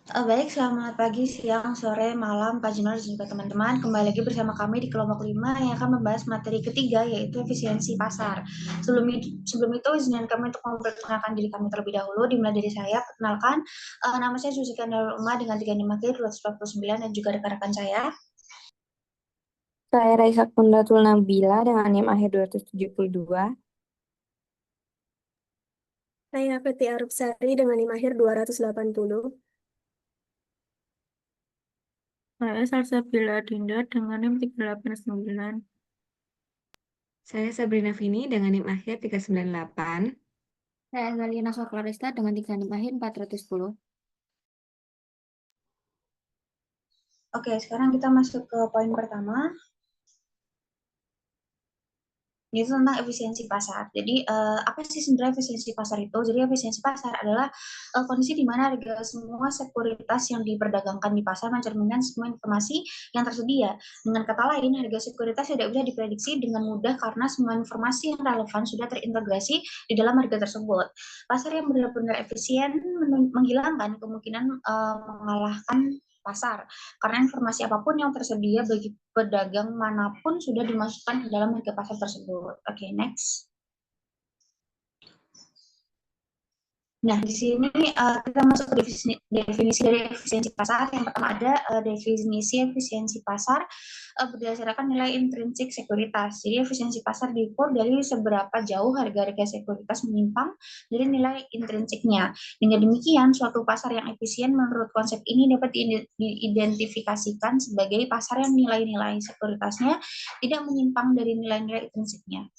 Baik, selamat pagi, siang, sore, malam, Pak Junor dan juga teman-teman. Kembali lagi bersama kami di kelompok 5 yang akan membahas materi ketiga, yaitu efisiensi pasar. Sebelum itu izinkan kami untuk memperkenalkan diri kami terlebih dahulu, dimulai dari saya. Perkenalkan, nama saya Zulzika Nurul Uma dengan 35K 249 dan juga rekan-rekan saya. Saya Raisa Kundatul Nabila dengan NIM akhir 272. Saya Feti Arupsari dengan NIM akhir 280. Saya Salsabila Dinda dengan NIM 389. Saya Sabrina Vini dengan NIM akhir 398. Saya Zaliana Soklarista dengan 3 NIM akhir 410. Oke, sekarang kita masuk ke poin pertama, yaitu tentang efisiensi pasar. Jadi apa sih sebenarnya efisiensi pasar itu? Jadi efisiensi pasar adalah kondisi di mana harga semua sekuritas yang diperdagangkan di pasar mencerminkan semua informasi yang tersedia. Dengan kata lain, harga sekuritas tidak bisa diprediksi dengan mudah karena semua informasi yang relevan sudah terintegrasi di dalam harga tersebut. Pasar yang benar-benar efisien menghilangkan kemungkinan mengalahkan pasar karena informasi apapun yang tersedia bagi pedagang manapun sudah dimasukkan ke dalam harga pasar tersebut. Oke, next. Nah, di sini kita masuk ke definisi dari efisiensi pasar. Yang pertama ada definisi efisiensi pasar berdasarkan nilai intrinsik sekuritas. Jadi efisiensi pasar diukur dari seberapa jauh harga-harga sekuritas menyimpang dari nilai intrinsiknya. Dengan demikian, suatu pasar yang efisien menurut konsep ini dapat diidentifikasikan sebagai pasar yang nilai-nilai sekuritasnya tidak menyimpang dari nilai-nilai intrinsiknya.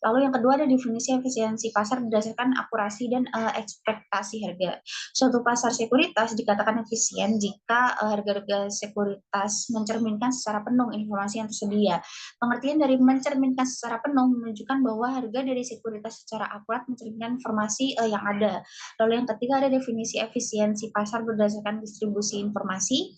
Lalu yang kedua ada definisi efisiensi pasar berdasarkan akurasi dan ekspektasi harga. Suatu pasar sekuritas dikatakan efisien jika harga-harga sekuritas mencerminkan secara penuh informasi yang tersedia. Pengertian dari mencerminkan secara penuh menunjukkan bahwa harga dari sekuritas secara akurat mencerminkan informasi yang ada. Lalu yang ketiga ada definisi efisiensi pasar berdasarkan distribusi informasi.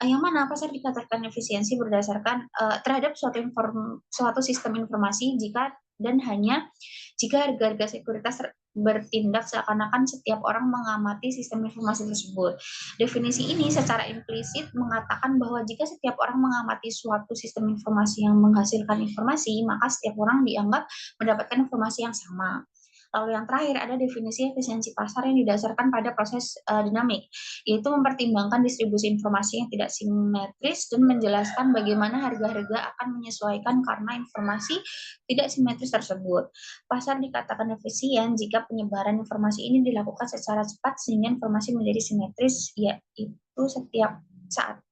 Yang mana pasar dikatakan efisiensi berdasarkan terhadap suatu sistem informasi jika dan hanya jika harga-harga sekuritas bertindak seakan-akan setiap orang mengamati sistem informasi tersebut. Definisi ini secara implisit mengatakan bahwa jika setiap orang mengamati suatu sistem informasi yang menghasilkan informasi, maka setiap orang dianggap mendapatkan informasi yang sama. Lalu yang terakhir ada definisi efisiensi pasar yang didasarkan pada proses dinamik, yaitu mempertimbangkan distribusi informasi yang tidak simetris dan menjelaskan bagaimana harga-harga akan menyesuaikan karena informasi tidak simetris tersebut. Pasar dikatakan efisien jika penyebaran informasi ini dilakukan secara cepat sehingga informasi menjadi simetris, yaitu setiap saat.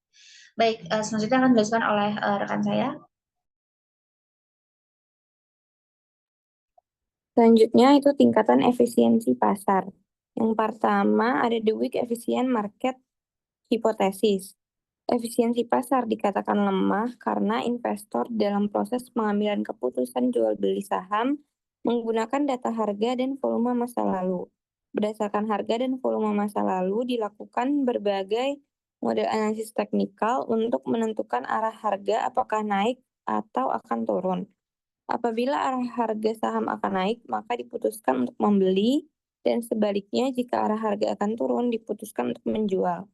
Baik, selanjutnya akan dijelaskan oleh rekan saya. Selanjutnya itu tingkatan efisiensi pasar. Yang pertama ada the weak efficient market hypothesis. Efisiensi pasar dikatakan lemah karena investor dalam proses pengambilan keputusan jual beli saham menggunakan data harga dan volume masa lalu. Berdasarkan harga dan volume masa lalu dilakukan berbagai model analisis teknikal untuk menentukan arah harga apakah naik atau akan turun. Apabila arah harga saham akan naik, maka diputuskan untuk membeli, dan sebaliknya jika arah harga akan turun, diputuskan untuk menjual.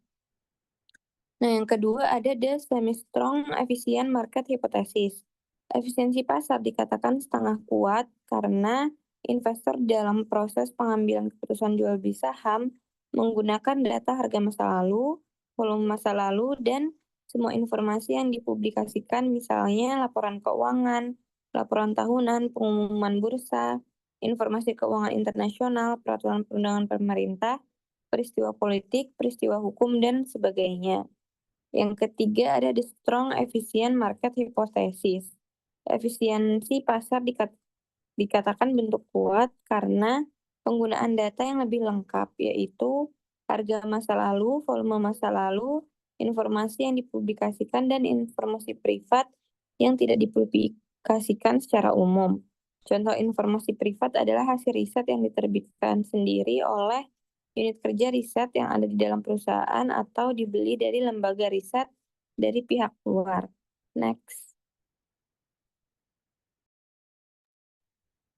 Nah, yang kedua ada the semi-strong efficient market hypothesis. Efisiensi pasar dikatakan setengah kuat karena investor dalam proses pengambilan keputusan jual beli saham menggunakan data harga masa lalu, volume masa lalu, dan semua informasi yang dipublikasikan misalnya laporan keuangan, laporan tahunan, pengumuman bursa, informasi keuangan internasional, peraturan perundangan pemerintah, peristiwa politik, peristiwa hukum, dan sebagainya. Yang ketiga ada the strong efficient market hypothesis. Efisiensi pasar dikatakan bentuk kuat karena penggunaan data yang lebih lengkap, yaitu harga masa lalu, volume masa lalu, informasi yang dipublikasikan, dan informasi privat yang tidak dipublikasikan secara umum. Contoh informasi privat adalah hasil riset yang diterbitkan sendiri oleh unit kerja riset yang ada di dalam perusahaan atau dibeli dari lembaga riset dari pihak luar. Next.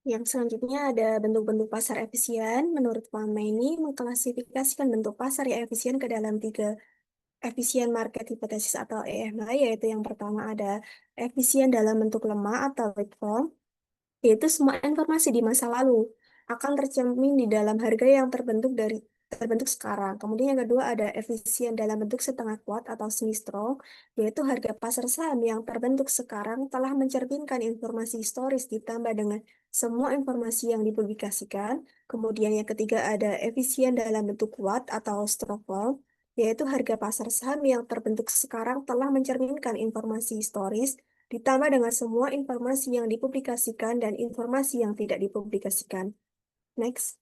Yang selanjutnya ada bentuk-bentuk pasar efisien. Menurut Pama ini mengklasifikasikan bentuk pasar yang efisien ke dalam 3 efisien market hipotesis atau EMH, yaitu yang pertama ada efisien dalam bentuk lemah atau weak form, yaitu semua informasi di masa lalu akan tercermin di dalam harga yang terbentuk sekarang. Kemudian yang kedua ada efisien dalam bentuk setengah kuat atau semi strong, yaitu harga pasar saham yang terbentuk sekarang telah mencerminkan informasi historis ditambah dengan semua informasi yang dipublikasikan. Kemudian yang ketiga ada efisien dalam bentuk kuat atau strong form, yaitu harga pasar saham yang terbentuk sekarang telah mencerminkan informasi historis ditambah dengan semua informasi yang dipublikasikan dan informasi yang tidak dipublikasikan. Next.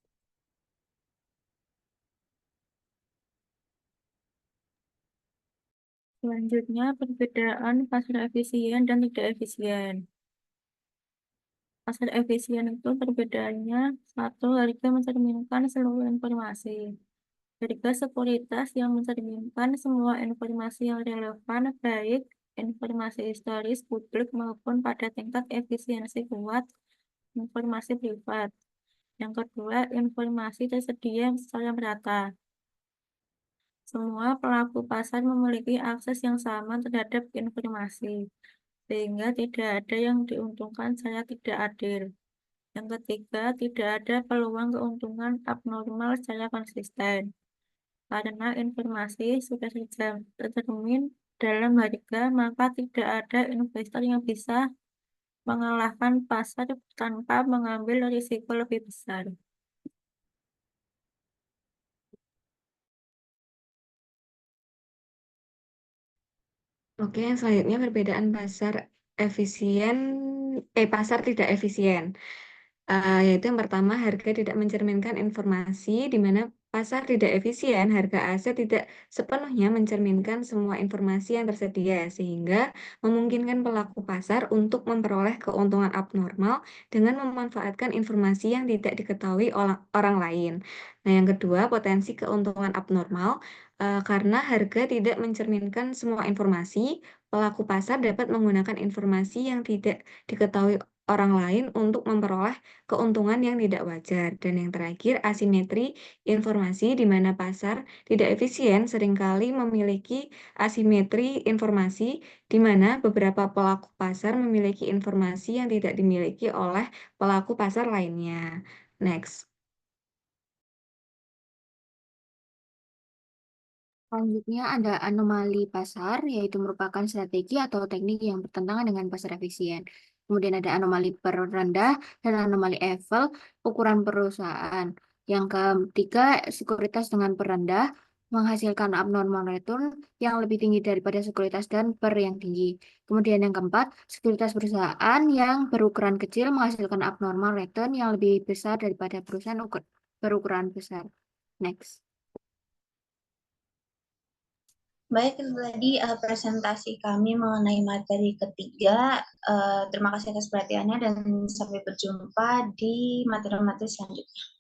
Selanjutnya, perbedaan pasar efisien dan tidak efisien. Pasar efisien itu perbedaannya, satu, harga mencerminkan seluruh informasi. Harga sekuritas yang mencerminkan semua informasi yang relevan, baik informasi historis publik maupun pada tingkat efisiensi kuat informasi privat. Yang kedua, informasi tersedia secara merata. Semua pelaku pasar memiliki akses yang sama terhadap informasi, sehingga tidak ada yang diuntungkan secara tidak adil. Yang ketiga, tidak ada peluang keuntungan abnormal secara konsisten, karena informasi sudah tercermin dalam harga, maka tidak ada investor yang bisa mengalahkan pasar tanpa mengambil risiko lebih besar. Oke, yang selanjutnya perbedaan pasar tidak efisien. Yaitu yang pertama, harga tidak mencerminkan informasi, di mana pasar tidak efisien, harga aset tidak sepenuhnya mencerminkan semua informasi yang tersedia, sehingga memungkinkan pelaku pasar untuk memperoleh keuntungan abnormal dengan memanfaatkan informasi yang tidak diketahui orang lain. Nah, yang kedua, potensi keuntungan abnormal, karena harga tidak mencerminkan semua informasi, pelaku pasar dapat menggunakan informasi yang tidak diketahui orang lain untuk memperoleh keuntungan yang tidak wajar. Dan yang terakhir, asimetri informasi, di mana pasar tidak efisien seringkali memiliki asimetri informasi, di mana beberapa pelaku pasar memiliki informasi yang tidak dimiliki oleh pelaku pasar lainnya. Next. Selanjutnya ada anomali pasar, yaitu merupakan strategi atau teknik yang bertentangan dengan pasar efisien. Kemudian ada anomali perendah dan anomali Eiffel, ukuran perusahaan. Yang ketiga, sekuritas dengan perendah menghasilkan abnormal return yang lebih tinggi daripada sekuritas dan per yang tinggi. Kemudian yang keempat, sekuritas perusahaan yang berukuran kecil menghasilkan abnormal return yang lebih besar daripada perusahaan berukuran besar. Next. Baik, itu tadi presentasi kami mengenai materi ketiga. Terima kasih atas perhatiannya dan sampai berjumpa di materi-materi selanjutnya.